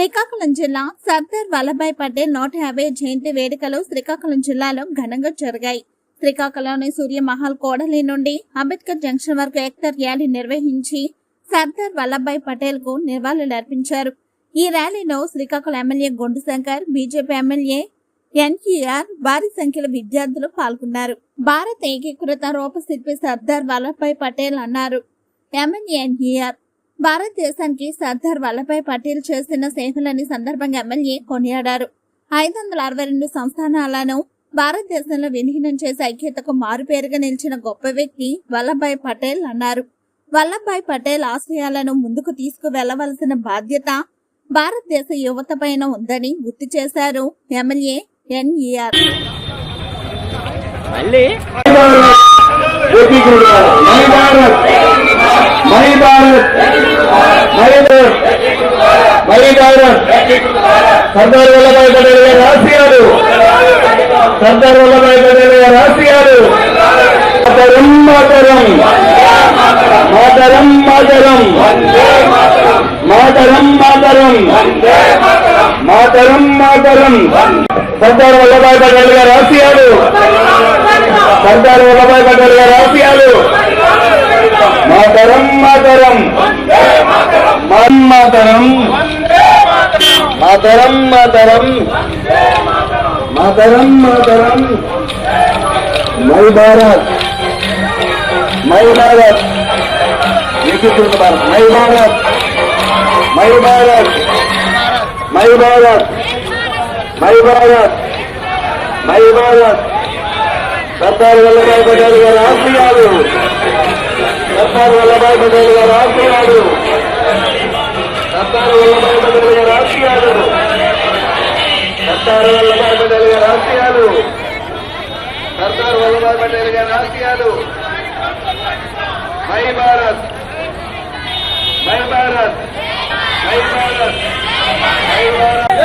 శ్రీకాకుళం జిల్లా సర్దార్ వల్లభాయ్ పటేల్ 150 జయంతి వేడుకలు శ్రీకాకుళం జిల్లాలో ఘనంగా జరిగాయి. శ్రీకాకుళంలోని సూర్యమహల్ కోడలి నుండి అంబేద్కర్ జంక్షన్ వరకు ఏకతార్ ర్యాలీ నిర్వహించి సర్దార్ వల్లభాయ్ పటేల్ కు నివాళులర్పించారు. ఈ ర్యాలీలో Srikakulam MLA Gondu Shankar, BJP MLA NTR భారీ సంఖ్యలో విద్యార్థులు పాల్గొన్నారు. భారత ఏకీకృత రూపశిల్పి సర్దార్ వల్లభాయ్ పటేల్ అన్నారు ఎమ్మెల్యే ఎన్టీఆర్. భారతదేశానికి సర్దార్ వల్లభాయ్ పటేల్ చేసిన సేవలని సందర్భంగా ఎమ్మెల్యే కొనియాడారు. 562 సంస్థానాలను భారతదేశంలో విలీనం చేసి ఐక్యతకు మారుపేరుగా నిలిచిన గొప్ప వ్యక్తి వల్లభాయ్ పటేల్ అన్నారు. వల్లభాయ్ పటేల్ ఆశయాలను ముందుకు తీసుకువెళ్లవలసిన బాధ్యత భారతదేశ యువత పైన ఉందని గుర్తు చేశారు ఎమ్మెల్యే ఎన్ఈఆర్. సర్దార్ వల్లభాయ్ పటేల్ గారి ఆశయాలు, సర్దార్ వల్లభాయ్ పటేల్ గారి ఆశయాలు. మాతరం మాతరం మాతరం మాతరం మాతరం మాతరం మాతరం సర్దార్ వల్లభాయ్ పటేల్ గారి ఆశయాలు, సర్దార్ వల్లభాయ్ పటేల్ గారి ఆశయాలు. మాతరం మాతరం మాతరం మాతరం మాతరం మాతరం మాతరం. మై భారత్ మై భారత్ ఏకీకృత Bharat. My Bharat my Bharat my Bharat my Bharat my Bharat. Sardar Vallabhbhai Patel గారి ఆశయాలు, సర్దార్ వల్లభాయ్ పటేల్ గారి ఆశయాలు, సర్దార్ వల్లభాయ్ పటేల్ గారి ఆశయాలు, సర్దార్ వల్లభాయ్ పటేల్ గారి ఆశయాలు, సర్దార్ వల్లభాయ్ పటేల్ గారి ఆశయాలు. My Bharat my Bharat my Bharat my Bharat.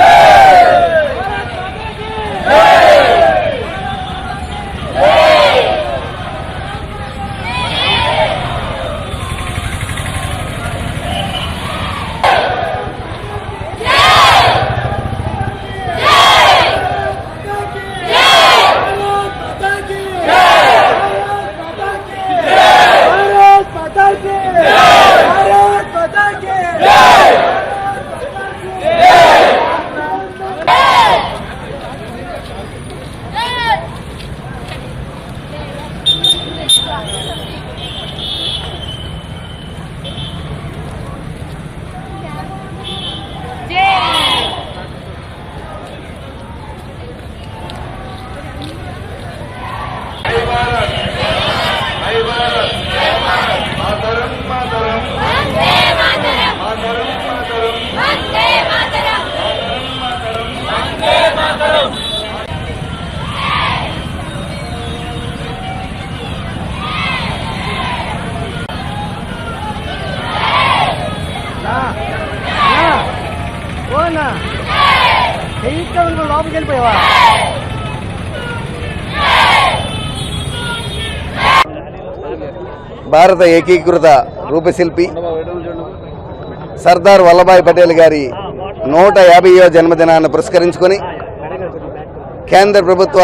లోపలికి వెళ్ళిపోయావా? భారత ఏకీకృత రూపశిల్పి సర్దార్ వల్లభాయ్ పటేల్ గారి 150వ జన్మదినాన్ని పురస్కరించుకొని కేంద్ర ప్రభుత్వ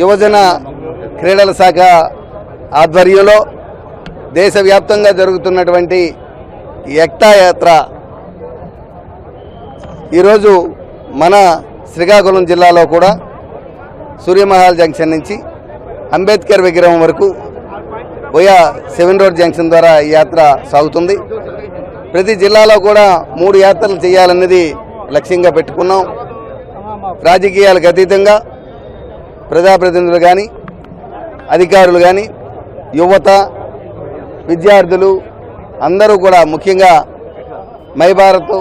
యువజన క్రీడల శాఖ ఆధ్వర్యంలో దేశవ్యాప్తంగా జరుగుతున్నటువంటి ఏకతా యాత్ర ఈరోజు మన శ్రీకాకుళం జిల్లాలో కూడా సూర్యమహల్ జంక్షన్ నుంచి అంబేద్కర్ విగ్రహం వరకు బోయా 7 రోడ్ జంక్షన్ ద్వారా ఈ యాత్ర సాగుతుంది. ప్రతి జిల్లాలో కూడా 3 యాత్రలు చేయాలన్నది లక్ష్యంగా పెట్టుకున్నాం. రాజకీయాలకు అతీతంగా ప్రజాప్రతినిధులు కానీ, అధికారులు కానీ, యువత, విద్యార్థులు అందరూ కూడా ముఖ్యంగా మై భారత్,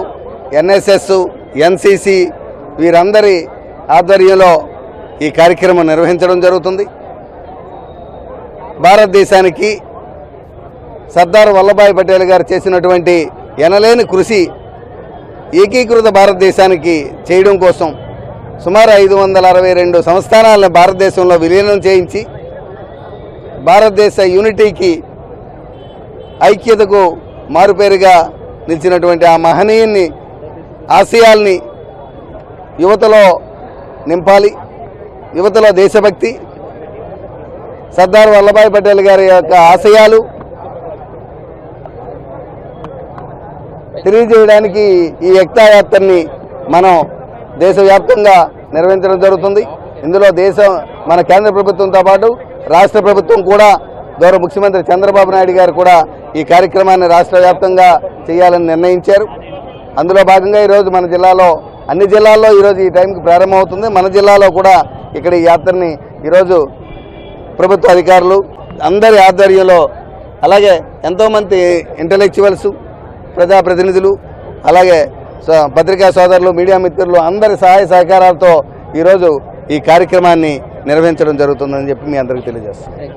ఎన్ఎస్ఎస్, ఎన్సిసి వీరందరి ఆధ్వర్యంలో ఈ కార్యక్రమం నిర్వహించడం జరుగుతుంది. భారతదేశానికి సర్దార్ వల్లభాయ్ పటేల్ గారు చేసినటువంటి ఎనలేని కృషి ఏకీకృత భారతదేశానికి చేయడం కోసం సుమారు 562 సంస్థానాలను భారతదేశంలో విలీనం చేయించి భారతదేశ యూనిటీకి, ఐక్యతకు మారుపేరుగా నిలిచినటువంటి ఆ మహనీయుని ఆశయాల్ని యువతలో నింపాలి, యువతలో దేశభక్తి, సర్దార్ వల్లభాయ్ పటేల్ గారి యొక్క ఆశయాలు తెలియజేయడానికి ఈ ఏకతా యాత్రని మనం దేశవ్యాప్తంగా నిర్వహించడం జరుగుతుంది. ఇందులో మన కేంద్ర ప్రభుత్వంతో పాటు రాష్ట్ర ప్రభుత్వం కూడా గౌరవ ముఖ్యమంత్రి చంద్రబాబు నాయుడు గారు కూడా ఈ కార్యక్రమాన్ని రాష్ట్ర వ్యాప్తంగా చేయాలని నిర్ణయించారు. అందులో భాగంగా ఈరోజు మన జిల్లాలో అన్ని జిల్లాల్లో ఈరోజు ఈ టైంకి ప్రారంభమవుతుంది. మన జిల్లాలో కూడా ఇక్కడ ఈ యాత్రని ఈరోజు ప్రభుత్వ అధికారులు అందరి ఆధ్వర్యంలో, అలాగే ఎంతోమంది ఇంటలెక్చువల్స్, ప్రజాప్రతినిధులు, అలాగే పత్రికా సోదరులు, మీడియా మిత్రులు అందరి సహాయ సహకారాలతో ఈరోజు ఈ కార్యక్రమాన్ని నిర్వహించడం జరుగుతుందని చెప్పి మీ అందరికీ తెలియజేస్తాను.